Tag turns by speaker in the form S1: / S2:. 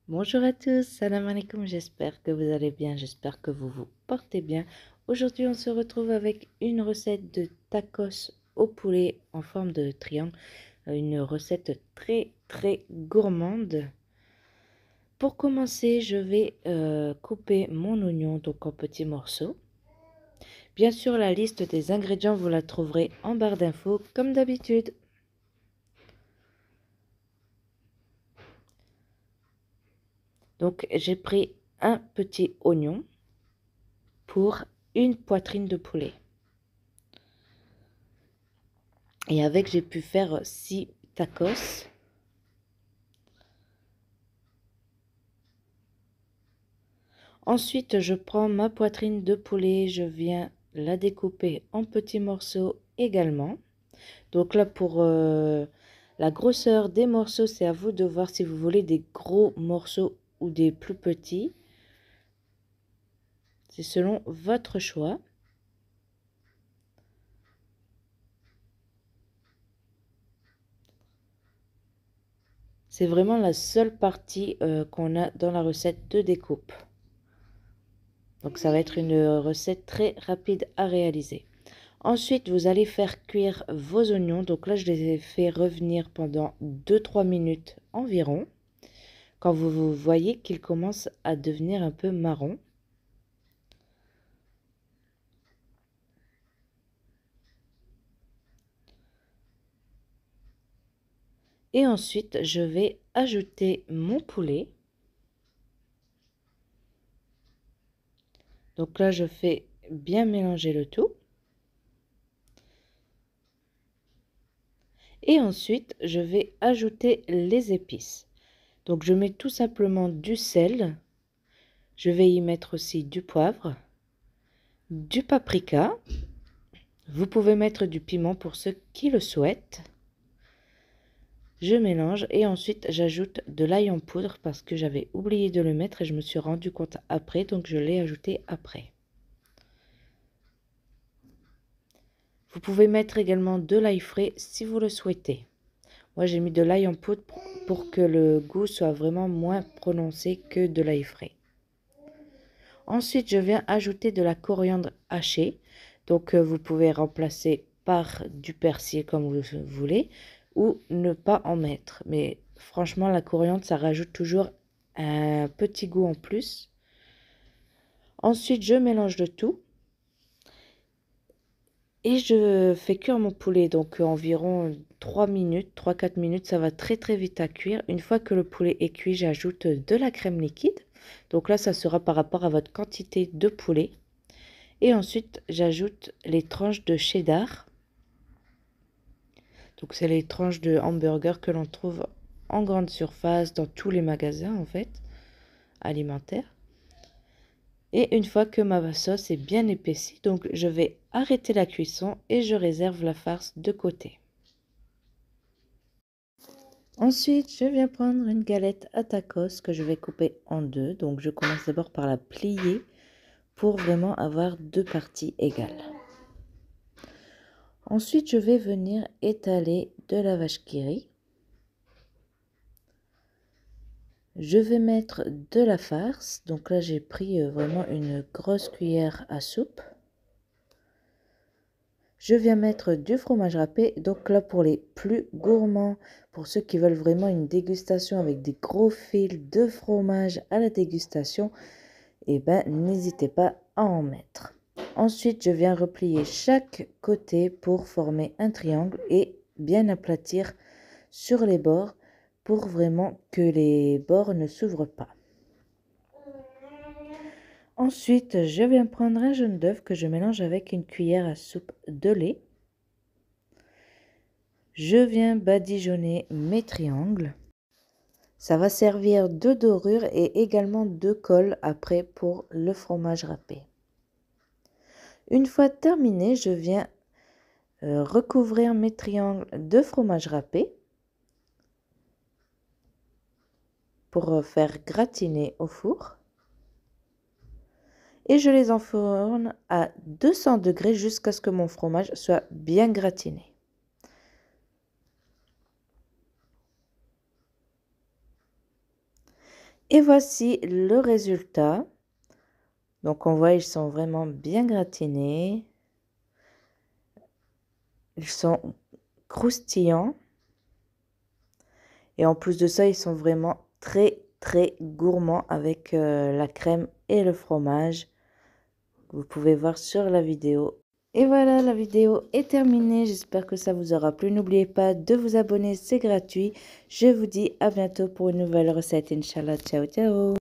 S1: Bonjour à tous, salam alaikum, j'espère que vous allez bien, j'espère que vous vous portez bien. Aujourd'hui, on se retrouve avec une recette de tacos au poulet en forme de triangle, une recette très gourmande. Pour commencer, je vais couper mon oignon donc en petits morceaux. Bien sûr, la liste des ingrédients, vous la trouverez en barre d'infos comme d'habitude. Donc, j'ai pris un petit oignon pour une poitrine de poulet. Et avec, j'ai pu faire 6 tacos. Ensuite, je prends ma poitrine de poulet, je viens la découper en petits morceaux également. Donc là, pour la grosseur des morceaux, c'est à vous de voir si vous voulez des gros morceaux ou des plus petits. C'est selon votre choix. C'est vraiment la seule partie qu'on a dans la recette de découpe. Donc ça va être une recette très rapide à réaliser. Ensuite, vous allez faire cuire vos oignons. Donc là, je les ai fait revenir pendant 2-3 minutes environ. Quand vous voyez qu'ils commencent à devenir un peu marron. Et ensuite, je vais ajouter mon poulet. Donc là, je fais bien mélanger le tout. Et ensuite, je vais ajouter les épices. Donc je mets tout simplement du sel. Je vais y mettre aussi du poivre, du paprika. Vous pouvez mettre du piment pour ceux qui le souhaitent. Je mélange et ensuite j'ajoute de l'ail en poudre parce que j'avais oublié de le mettre et je me suis rendu compte après, donc je l'ai ajouté après. Vous pouvez mettre également de l'ail frais si vous le souhaitez. Moi j'ai mis de l'ail en poudre pour que le goût soit vraiment moins prononcé que de l'ail frais. Ensuite je viens ajouter de la coriandre hachée. Donc vous pouvez remplacer par du persil comme vous voulez ou ne pas en mettre. Mais franchement la coriandre ça rajoute toujours un petit goût en plus. Ensuite je mélange le tout. Et je fais cuire mon poulet, donc environ 3 minutes, 3-4 minutes, ça va très vite à cuire. Une fois que le poulet est cuit, j'ajoute de la crème liquide. Donc là, ça sera par rapport à votre quantité de poulet. Et ensuite, j'ajoute les tranches de cheddar. Donc c'est les tranches de hamburger que l'on trouve en grande surface, dans tous les magasins en fait, alimentaires. Et une fois que ma sauce est bien épaissie, donc je vais arrêter la cuisson et je réserve la farce de côté. Ensuite, je viens prendre une galette à tacos que je vais couper en deux. Donc je commence d'abord par la plier pour vraiment avoir deux parties égales. Ensuite, je vais venir étaler de la vache qui rit. Je vais mettre de la farce. Donc là, j'ai pris vraiment une grosse cuillère à soupe. Je viens mettre du fromage râpé. Donc là, pour les plus gourmands, pour ceux qui veulent vraiment une dégustation avec des gros fils de fromage à la dégustation, et n'hésitez pas à en mettre. Ensuite, je viens replier chaque côté pour former un triangle et bien aplatir sur les bords pour vraiment que les bords ne s'ouvrent pas. Ensuite, je viens prendre un jaune d'œuf que je mélange avec une cuillère à soupe de lait. Je viens badigeonner mes triangles. Ça va servir de dorure et également de colle après pour le fromage râpé. Une fois terminé, je viens recouvrir mes triangles de fromage râpé pour faire gratiner au four. Et je les enfourne à 200 degrés jusqu'à ce que mon fromage soit bien gratiné. Et voici le résultat. Donc on voit, ils sont vraiment bien gratinés. Ils sont croustillants. Et en plus de ça, ils sont vraiment très gourmands avec la crème et le fromage. Vous pouvez voir sur la vidéo. Et voilà, la vidéo est terminée. J'espère que ça vous aura plu. N'oubliez pas de vous abonner, c'est gratuit. Je vous dis à bientôt pour une nouvelle recette. Inch'Allah, ciao ciao.